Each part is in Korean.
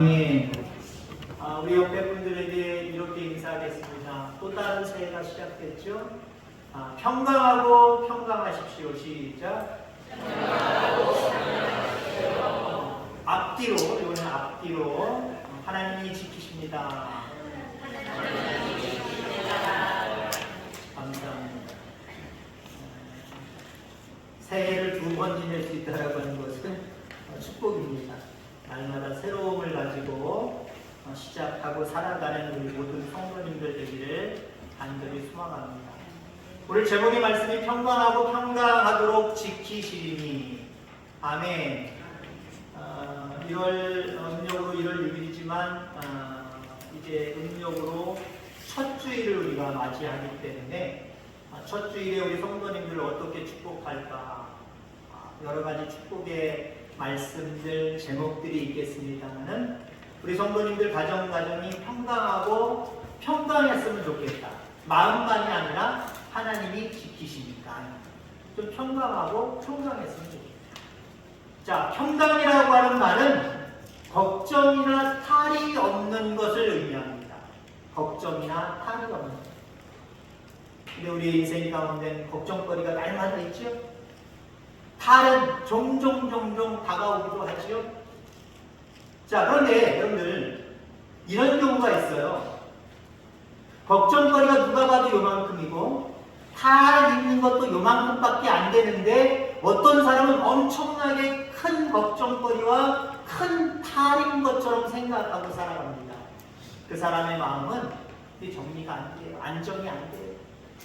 우리 옆에 분들에게 이렇게 인사하겠습니다. 또 다른 새해가 시작됐죠? 평강하고 평강하십시오. 시작. 앞뒤로, 이거는 앞뒤로 하나님이 지키십니다. 감사합니다. 새해를 2번 지낼 수 있다고 하는 것은 축복입니다. 날마다 새로움을 가지고 시작하고 살아가는 우리 모든 성도님들 되기를 간절히 소망합니다. 오늘 제목의 말씀이 평강하고 평강하도록 지키시리니. 아멘. 음력으로 1월 6일이지만 이제 음력으로 첫 주일을 우리가 맞이하기 때문에 첫 주일에 우리 성도님들을 어떻게 축복할까, 여러 가지 축복의 말씀들, 제목들이 있겠습니다만은 우리 성도님들 가정이 평강하고 평강했으면 좋겠다. 마음만이 아니라 하나님이 지키시니까 좀 평강하고 평강했으면 좋겠다. 자, 평강이라고 하는 말은 걱정이나 탈이 없는 것을 의미합니다. 걱정이나 탈이 없는 것. 근데 우리 인생 가운데는 걱정거리가 날마다 있죠? 탈은 종종 다가오기도 하지요. 자, 그런데 여러분들 이런 경우가 있어요. 걱정거리가 누가 봐도 요만큼이고 탈 있는 것도 요만큼밖에 안 되는데 어떤 사람은 엄청나게 큰 걱정거리와 큰 탈인 것처럼 생각하고 살아갑니다. 그 사람의 마음은 정리가 안 돼요. 안정이 안 돼요.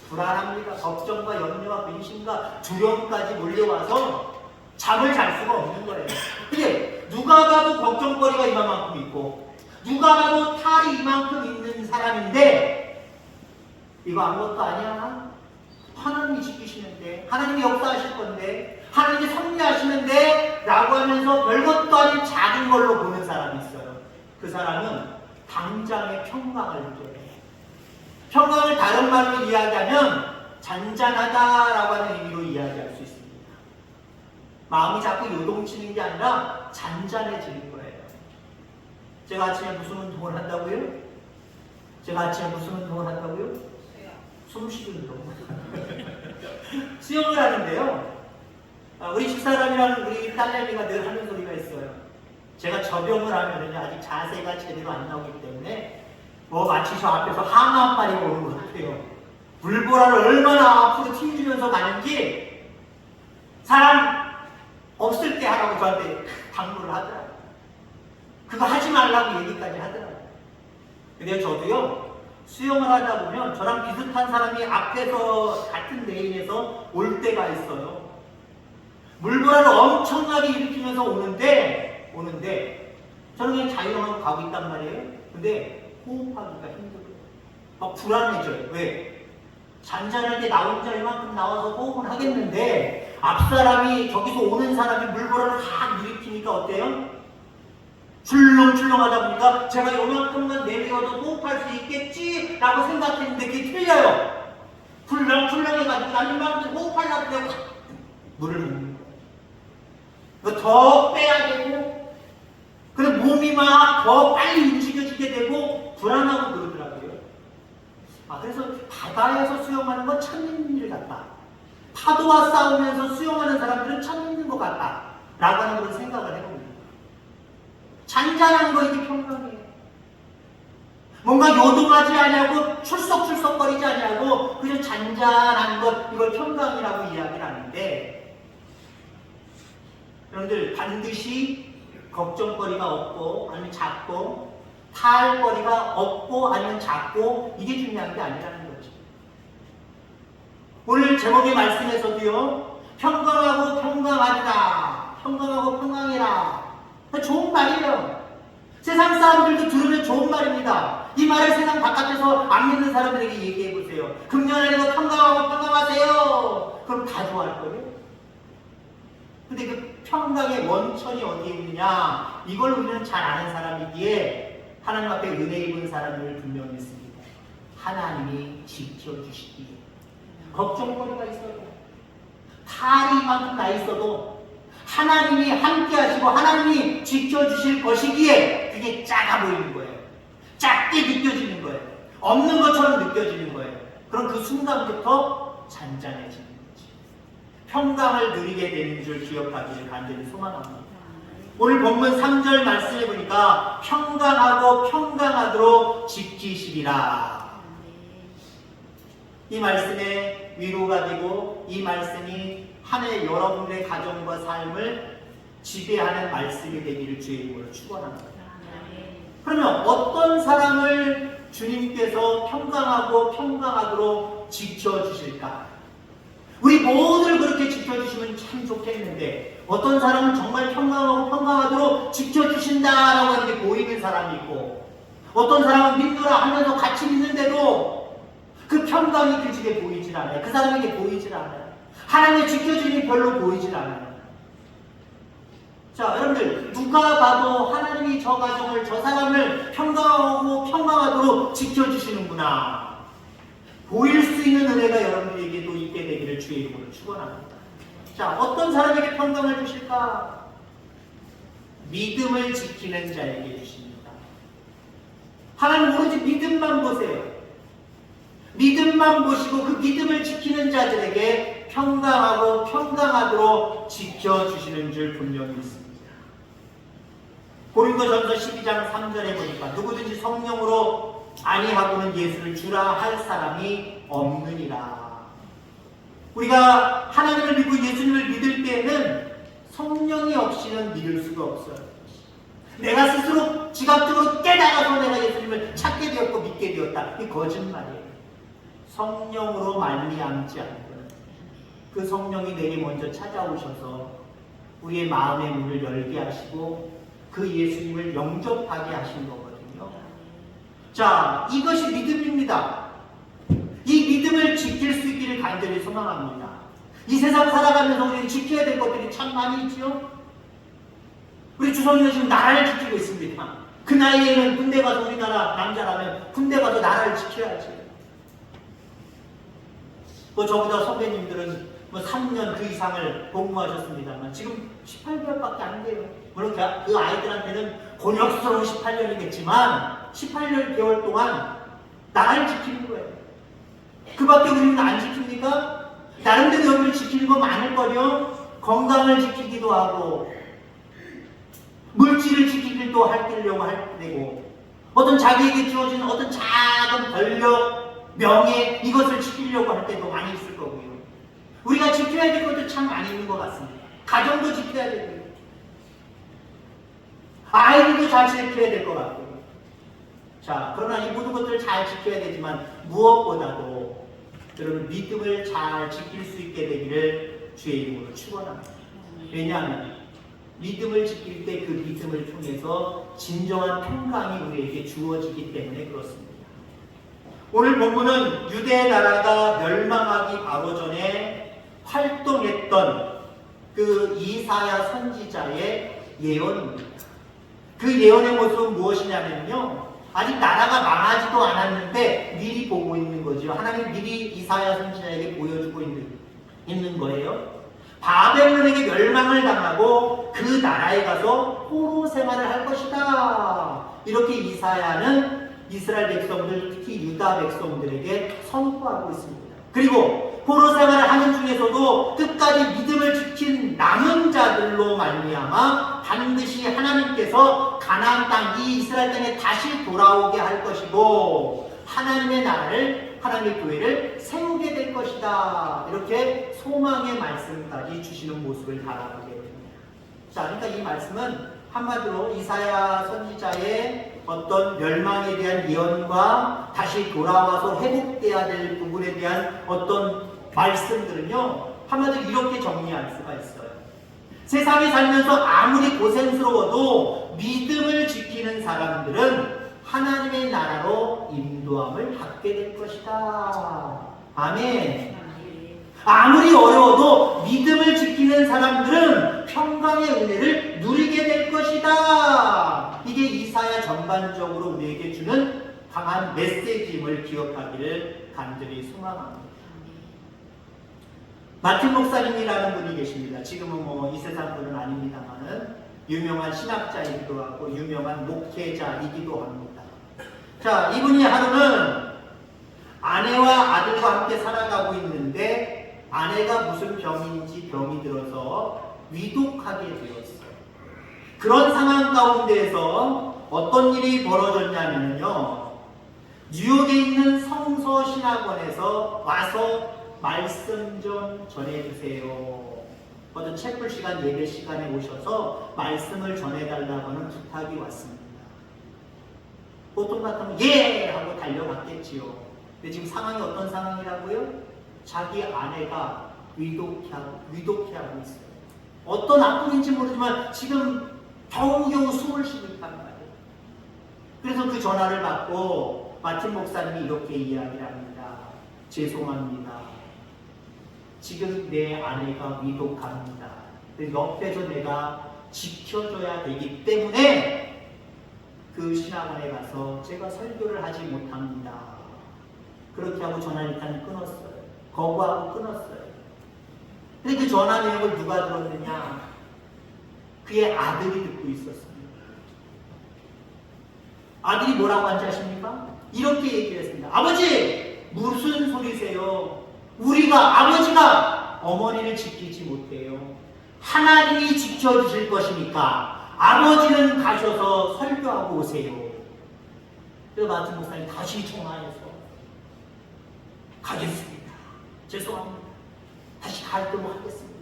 불안합니다. 걱정과 염려와 근심과 두려움까지 몰려와서 잠을 잘 수가 없는 거예요. 근데 누가 봐도 걱정거리가 이만큼 있고 누가 봐도 탈이 이만큼 있는 사람인데 이거 아무것도 아니야. 하나님이 지키시는데, 하나님이 역사하실 건데, 하나님이 섭리하시는데 라고 하면서 별것도 아닌 작은 걸로 보는 사람이 있어요. 그 사람은 당장의 평강을 느껴요. 평강을 다른 말로 이야기하면 잔잔하다라고 하는 의미로 이야기할 수 있습니다. 마음이 자꾸 요동치는 게 아니라 잔잔해지는 거예요. 제가 아침에 무슨 운동을 한다고요? 숨 쉬는 운동. 수영을 하는데요. 우리 집사람이랑 우리 딸내미가 늘 하는 소리가 있어요. 제가 접영을 하면 아직 자세가 제대로 안 나오기 때문에 마치 저 앞에서 하마 한 마리가 오는 것 같아요. 물보라를 얼마나 앞으로 튕기면서 가는지 사람 없을 때 하라고 저한테 당부를 하더라고요. 그거 하지 말라고 얘기까지 하더라고요. 근데 저도요, 수영을 하다 보면 저랑 비슷한 사람이 앞에서 같은 레인에서 올 때가 있어요. 물보라를 엄청나게 일으키면서 오는데 저는 그냥 자유형하고 가고 있단 말이에요. 근데 호흡하기가 힘들어요. 막 불안해져요. 왜? 잔잔하게 나 혼자 이만큼 나와서 호흡을 하겠는데 앞사람이 저기서 오는 사람이 물보라를 확 일으키니까 어때요? 출렁출렁하다 보니까 제가 요만큼만 내려도 호흡할 수 있겠지 라고 생각했는데 그게 틀려요. 출렁출렁해가지고 난 이만큼 호흡하려고 그냥 물을 먹는 거예요. 더 빼야 되고 그래서 몸이 막 더 빨리 움직여지게 되고 불안하고 그러더라고요. 그래서 바다에서 수영하는 건 참 힘든 일 같다. 파도와 싸우면서 수영하는 사람들은 참 힘든 것 같다 라고 하는 그런 생각을 해봅니다. 잔잔한 거 이게 평강이에요. 뭔가 요동하지 않냐고 출석거리지 않냐고 그냥 잔잔한 것 이걸 평강이라고 이야기를 하는데 여러분들 반드시 걱정거리가 없고 아니면 작고 탈거리가 없고 아니면 작고 이게 중요한 게 아니라는 거죠. 오늘 제목의 말씀에서도요, 평강하고 평강하리라, 평강하고 평강이라, 좋은 말이에요. 세상 사람들도 들으면 좋은 말입니다. 이 말을 세상 바깥에서 안 믿는 사람들에게 얘기해 보세요. 금년 안에도 평강하고 평강하세요. 그럼 다 좋아할 거예요. 근데 그 평강의 원천이 어디에 있느냐, 이걸 우리는 잘 아는 사람이기에 하나님 앞에 은혜 입은 사람을 분명히 했습니다. 하나님이 지켜주시기에. 걱정거리가 있어도 탈이 이만큼 나 있어도 하나님이 함께 하시고 하나님이 지켜주실 것이기에 그게 작아 보이는 거예요. 작게 느껴지는 거예요. 없는 것처럼 느껴지는 거예요. 그럼 그 순간부터 잔잔해지는 거지. 평강을 누리게 되는 줄 기억하기를 간절히 소망합니다. 오늘 본문 3절 말씀해 보니까 평강하고 평강하도록 지키시리라. 이 말씀에 위로가 되고 이 말씀이 한 해 여러분의 가정과 삶을 지배하는 말씀이 되기를 주의 이름으로 축원합니다. 그러면 어떤 사람을 주님께서 평강하고 평강하도록 지켜주실까? 우리 모두를 그렇게 지켜주시면 참 좋겠는데 어떤 사람은 정말 평강하고 평강하도록 지켜주신다라고 하는 게 보이는 사람이 있고 어떤 사람은 믿노라 하면서 같이 믿는데도 그 평강이 그 집에 보이질 않아요. 그 사람에게 보이질 않아요. 하나님의 지켜주심이 별로 보이질 않아요. 자, 여러분들 누가 봐도 하나님이 저 가정을 저 사람을 평강하고 평강하도록 지켜주시는구나. 보일 수 있는 은혜가 여러분들에게도 있게 되기를 주의 이름으로 축원합니다. 자, 어떤 사람에게 평강을 주실까? 믿음을 지키는 자에게 주십니다. 하나님 오로지 믿음만 보세요. 믿음만 보시고 그 믿음을 지키는 자들에게 평강하고 평강하도록 지켜주시는 줄 분명히 있습니다. 고린도전서 12장 3절에 보니까 누구든지 성령으로 아니하고는 예수를 주라 할 사람이 없느니라. 우리가 하나님을 믿고 예수님을 믿을 때에는 성령이 없이는 믿을 수가 없어요. 내가 스스로 지각적으로 깨달아서 내가 예수님을 찾게 되었고 믿게 되었다. 이 거짓말이에요. 성령으로 말미암지 않고 그 성령이 내게 먼저 찾아오셔서 우리의 마음의 문을 열게 하시고 그 예수님을 영접하게 하신 거거든요. 자, 이것이 믿음입니다. 이 믿음을 지킬 수 있기를 간절히 소망합니다. 이 세상 살아가면서 우리는 지켜야 될 것들이 참 많이 있지요. 우리 주성이는 지금 나라를 지키고 있습니다. 그 나이에는 군대 가서 우리나라 남자라면 군대 가서 나라를 지켜야지. 뭐 저보다 선배님들은 뭐 3년 그 이상을 복무하셨습니다만 지금 18개월밖에 안 돼요. 물론 그 아이들한테는 곤욕스러운 18년이겠지만 18개월 동안 나라를 지키는 거예요. 그 밖에 우리는 안 지킵니까? 나름대로 여기를 지키는 거 많을걸요. 건강을 지키기도 하고 물질을 지키기도 하려고 할 때고 어떤 자기에게 주어진 어떤 작은 권력 명예 이것을 지키려고 할 때도 많이 있을 거고요. 우리가 지켜야 될 것도 참 많이 있는 것 같습니다. 가정도 지켜야 되고요. 아이들도 잘 지켜야 될 것 같고요. 자, 그러나 이 모든 것들을 잘 지켜야 되지만 무엇보다도 여러분 믿음을 잘 지킬 수 있게 되기를 주의 이름으로 축원합니다. 왜냐하면 믿음을 지킬 때 그 믿음을 통해서 진정한 평강이 우리에게 주어지기 때문에 그렇습니다. 오늘 본문은 유대 나라가 멸망하기 바로 전에 활동했던 그 이사야 선지자의 예언입니다. 그 예언의 모습은 무엇이냐면요. 아직 나라가 망하지도 않았는데 미리 보고 있는 거죠. 하나님이 미리 이사야 선지자에게 보여주고 있는 거예요. 바벨론에게 멸망을 당하고 그 나라에 가서 포로 생활을 할 것이다. 이렇게 이사야는 이스라엘 백성들, 특히 유다 백성들에게 선포하고 있습니다. 그리고 포로 생활을 하는 중에서도 끝까지 믿음을 지킨 남은 자들로 말미암아 반드시 하나님께서 가나안 땅, 이 이스라엘 땅에 다시 돌아오게 할 것이고 하나님의 나라를, 하나님의 교회를 세우게 될 것이다. 이렇게 소망의 말씀까지 주시는 모습을 바라보게 됩니다. 자, 그러니까 이 말씀은 한마디로 이사야 선지자의 어떤 멸망에 대한 예언과 다시 돌아와서 회복돼야 될 부분에 대한 어떤 말씀들은요, 한마디로 이렇게 정리할 수가 있어요. 세상에 살면서 아무리 고생스러워도 믿음을 지키는 사람들은 하나님의 나라로 인도함을 받게 될 것이다. 아멘. 아무리 어려워도 믿음을 지키는 사람들은 평강의 은혜를 누리게 될 것이다. 이게 이사야 전반적으로 우리에게 주는 강한 메시지임을 기억하기를 간절히 소망합니다. 마틴 목사님이라는 분이 계십니다. 지금은 뭐 이 세상 분은 아닙니다만은 유명한 신학자이기도 하고 유명한 목회자이기도 합니다. 자, 이분이 하루는 아내와 아들과 함께 살아가고 있는데 아내가 무슨 병인지 병이 들어서 위독하게 되었어요. 그런 상황 가운데에서 어떤 일이 벌어졌냐면요, 뉴욕에 있는 성서신학원에서 와서 말씀 좀 전해주세요. 어떤 채플 시간, 예배 시간에 오셔서 말씀을 전해달라고 하는 부탁이 왔습니다. 보통 같으면 예! 하고 달려갔겠지요. 근데 지금 상황이 어떤 상황이라고요? 자기 아내가 위독해하고 있어요. 어떤 아픔인지 모르지만 지금 겨우겨우 숨을 쉬고 있단 말이에요. 그래서 그 전화를 받고 마틴 목사님이 이렇게 이야기를 합니다. 죄송합니다. 지금 내 아내가 위독합니다. 옆에서 내가 지켜줘야 되기 때문에 그 신학원에 가서 제가 설교를 하지 못합니다. 그렇게 하고 전화를 일단 끊었어요. 거부하고 끊었어요. 근데 그 전화 내용을 누가 들었느냐? 그의 아들이 듣고 있었습니다. 아들이 뭐라고 한지 아십니까? 이렇게 얘기를 했습니다. 아버지! 무슨 소리세요? 아버지가 어머니를 지키지 못해요. 하나님이 지켜주실 것이니까 아버지는 가셔서 설교하고 오세요. 그래서 마틴 목사님 다시 전화해서 가겠습니다. 죄송합니다. 다시 가도록 하겠습니다.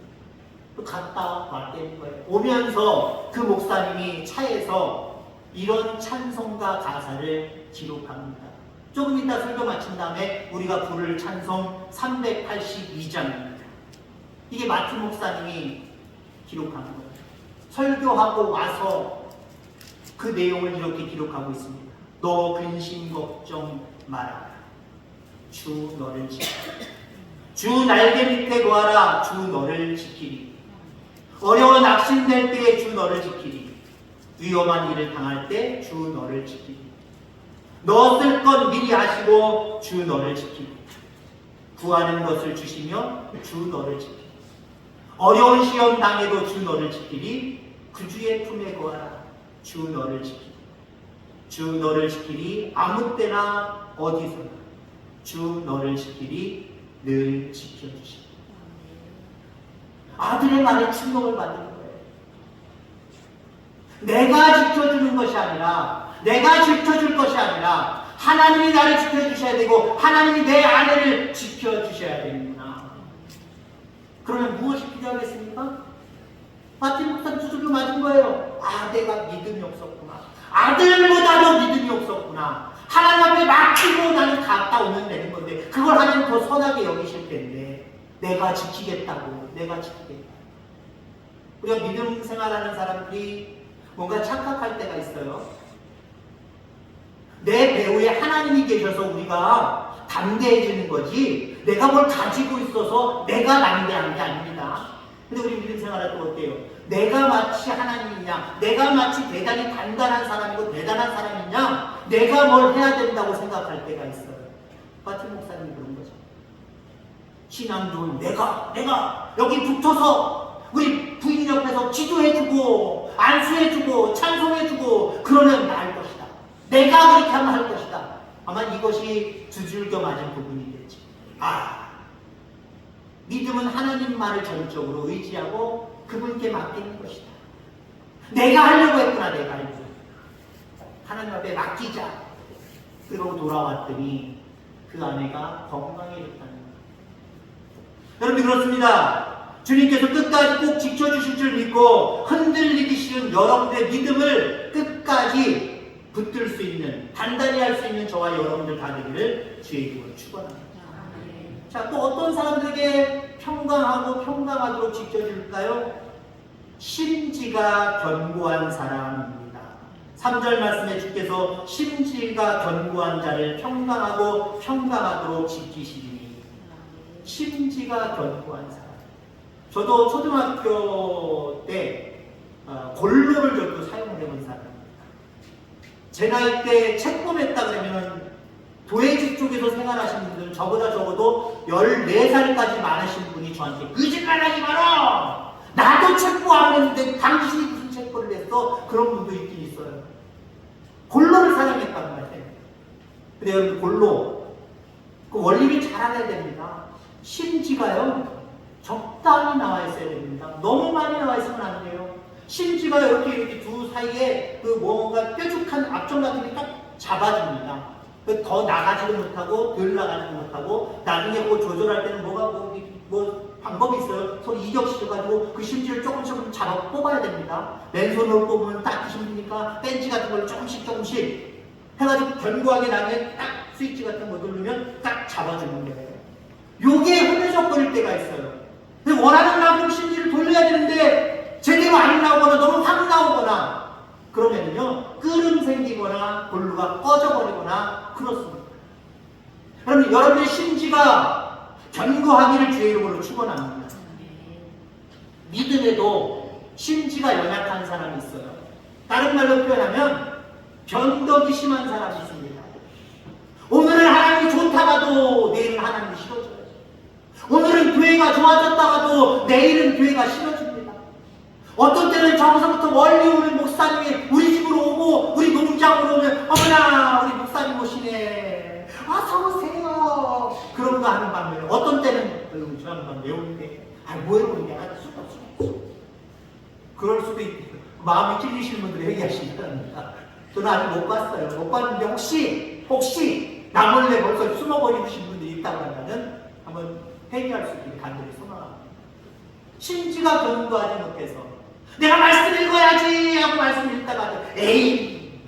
또 갔다 왔다는 거예요. 오면서 그 목사님이 차에서 이런 찬송가 가사를 기록합니다. 조금 이따 설교 마친 다음에 우리가 부를 찬송 382장입니다. 이게 마틴 목사님이 기록한 거예요. 설교하고 와서 그 내용을 이렇게 기록하고 있습니다. 너 근심 걱정 마라. 주 너를 지키리. 주 날개 밑에 거하라. 주 너를 지키리. 어려워 낙심될 때에 주 너를 지키리. 위험한 일을 당할 때 주 너를 지키리. 너 쓸 건 미리 하시고 주 너를 지키리. 구하는 것을 주시며 주 너를 지키리. 어려운 시험 당해도 주 너를 지키리. 그 주의 품에 거하라. 주 너를 지키리. 주 너를 지키리. 아무 때나 어디서나 주 너를 지키리. 늘 지켜주시리. 아들의 말에 충격을 받는 거예요. 내가 지켜주는 것이 아니라, 내가 지켜줄 것이 아니라 하나님이 나를 지켜주셔야 되고 하나님이 내 아내를 지켜주셔야 되는구나. 그러면 무엇이 필요하겠습니까? 마틴 목사님 두들겨 맞은 거예요. 내가 믿음이 없었구나. 아들보다도 믿음이 없었구나. 하나님 앞에 맡기고 나는 갔다 오면 되는 건데 그걸 하나님 더 선하게 여기실 텐데 내가 지키겠다고. 우리가 믿음 생활하는 사람들이 뭔가 착각할 때가 있어요. 내 배후에 하나님이 계셔서 우리가 담대해지는 거지 내가 뭘 가지고 있어서 내가 담대한 게 아닙니다. 근데 우리 믿음 생활할 때 어때요? 내가 마치 하나님이냐, 내가 마치 대단히 단단한 사람이고 대단한 사람이냐, 내가 뭘 해야 된다고 생각할 때가 있어요. 마틴 목사님이 그런 거죠. 신앙도 내가 여기 붙어서 우리 부인 옆에서 기도해주고 안수해주고 찬송해주고 그러면 나을 것이다. 내가 그렇게 하면 할 것이다. 아마 이것이 두들겨 맞은 부분이 되지. 믿음은 하나님만을 전적으로 의지하고 그분께 맡기는 것이다. 내가 하려고 했구나. 하나님 앞에 맡기자. 그러고 돌아왔더니 그 아내가 건강해졌다는 거예요. 여러분 그렇습니다. 주님께서 끝까지 꼭 지켜주실 줄 믿고 흔들리기 쉬운 여러분들의 믿음을 끝까지 붙들 수 있는, 단단히 할 수 있는 저와 여러분들 다 되기를 주의 이름으로 축원합니다. 자, 또 어떤 사람들에게 평강하도록 지켜줄까요? 심지가 견고한 사람입니다. 3절 말씀에 주께서 심지가 견고한 자를 평강하도록 지키시리니. 심지가 견고한 사람. 저도 초등학교 때 골로를 저도 사용해 본 사람입니다. 제 나이 때 책 보냈다 그러면 도해지 쪽에서 생활하시는 분들은 저보다 적어도 14살까지 많으신 분이 저한테 거짓말하지 마라! 나도 체포 안 했는데 당신이 무슨 체포를 했어? 그런 분도 있긴 있어요. 골로를 사용했단 말이에요. 근데 여러분, 골로 그 원리를 잘 알아야 됩니다. 심지가요 적당히 나와 있어야 됩니다. 너무 많이 나와 있으면 안 돼요. 심지가 이렇게 두 사이에 그 뭔가 뾰족한 앞쪽 같은 게 딱 잡아줍니다. 더 나가지도 못하고 덜 나가지도 못하고 나중에 뭐 조절할 때는 뭐 방법이 있어요. 서로 이격시켜가지고 그 심지를 조금씩 잡아 뽑아야 됩니다. 맨손으로 뽑으면 딱 힘드니까 벤치 같은 걸 조금씩 해가지고 견고하게 나중에 딱 스위치 같은 거 누르면 딱 잡아주는 거예요. 요게 흐느적거릴 때가 있어요. 근데 원하는 만큼 심지를 돌려야 되는데 제대로 안 나오거나 너무 확 나오거나 그러면요 끄름 생기거나 볼루가 꺼져버리거나 그렇습니다. 그럼 여러분의 심지가 견고하기를 주의 이름으로 축원합니다. 믿음에도 심지가 연약한 사람이 있어요. 다른 말로 표현하면 변덕이 심한 사람이 있습니다. 오늘은 하나님이 좋다가도 내일은 하나님이 싫어져요. 오늘은 교회가 좋아졌다가도 내일은 교회가 싫어집니다. 어떤 때는 저기서부터 멀리 오는 목사님이 우리 집으로 오고 우리 농장으로 오면 어머나 우리 목사님 오시네 어서 오세요 그런 거 하는 반면에 어떤 때는 저 양반 왜 오는데 뭐해 오는데 할 수가 없어. 그럴 수도 있고 마음이 찔리시는 분들이 얘기하시니까 저는 아직 못 봤어요. 못 봤는데 혹시 나 몰래 벌써 숨어버리신 분들이 있다고 하면은 한번 회개할 수 있게 간절히 소망합니다. 심지가 견고하지 못해서 내가 말씀 읽어야지 하고 말씀 읽다가 에이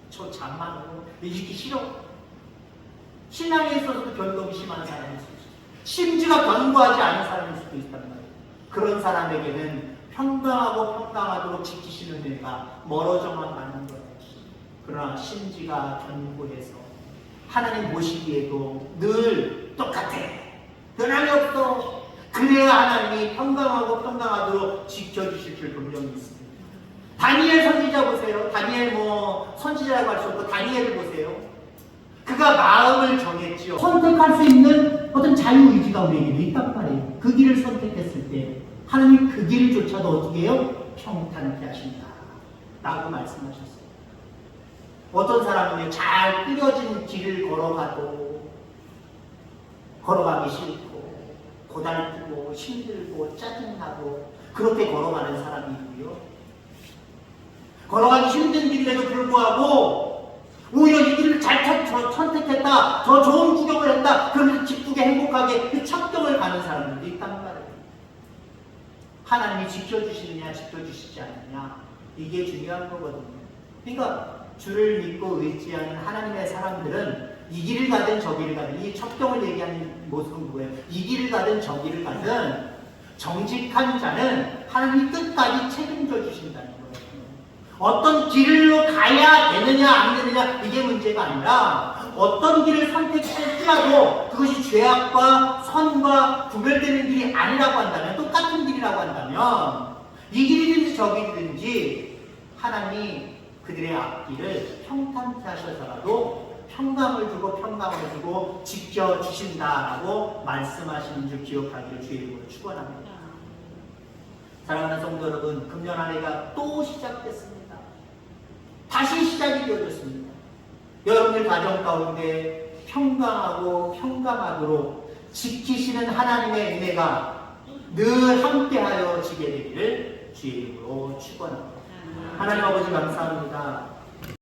저 잠만 오고 읽기 싫어. 신앙에 있어서도 변동이 심한 사람일 수 있어요. 심지가 견고하지 않은 사람일 수도 있단 말이에요. 그런 사람에게는 평강하도록 지키시는 은혜가 멀어져만 가는 거예요. 그러나 심지가 견고해서 하나님 모시기에도 늘 똑같아. 변함이 없어. 그래야 하나님이 평강하도록 지켜주실 줄 분명히 있습니다. 다니엘 선지자 보세요. 다니엘 선지자라고 할 수 없고 다니엘을 보세요. 그가 마음을 정했지요. 선택할 수 있는 어떤 자유의지가 우리에게도 있단 말이에요. 그 길을 선택했을 때 하나님 그 길조차도 어떻게 해요? 평탄케 하신다 라고 말씀하셨어요. 어떤 사람은 잘 꾸려진 길을 걸어가기 싫고 고달프고 힘들고 짜증나고 그렇게 걸어가는 사람이 있고요. 걸어가기 힘든 길에도 불구하고 오히려 이 길을 잘 선택했다, 더 좋은 구경을 했다, 그러면서 기쁘게 행복하게 그 척경을 가는 사람들도 있단 말이에요. 하나님이 지켜주시느냐 지켜주시지 않느냐 이게 중요한 거거든요. 그러니까 주를 믿고 의지하는 하나님의 사람들은 이 길을 가든 저 길을 가든 이 척경을 얘기하는 모습은 뭐예요? 이 길을 가든 저 길을 가든 정직한 자는 하나님이 끝까지 책임져 주신다는 거예요. 어떤 길로 가야 되느냐 안 되느냐 이게 문제가 아니라 어떤 길을 선택할지라도 그것이 죄악과 선과 구별되는 길이 아니라고 한다면 똑같은 길이라고 한다면 이 길이든지 저 길이든지 하나님이 그들의 앞길을 평탄케 하셔서라도 평강을 주고 지켜주신다라고 말씀하시는 줄 기억하기를 주의 이름으로 축원합니다. 사랑하는 성도 여러분, 금년 한 해가 또 시작됐습니다. 다시 시작이 되어졌습니다. 여러분들 가정 가운데 평강하도록 지키시는 하나님의 은혜가 늘 함께하여 지게 되기를 주의 이름으로 축원합니다. 하나님 아버지 감사합니다.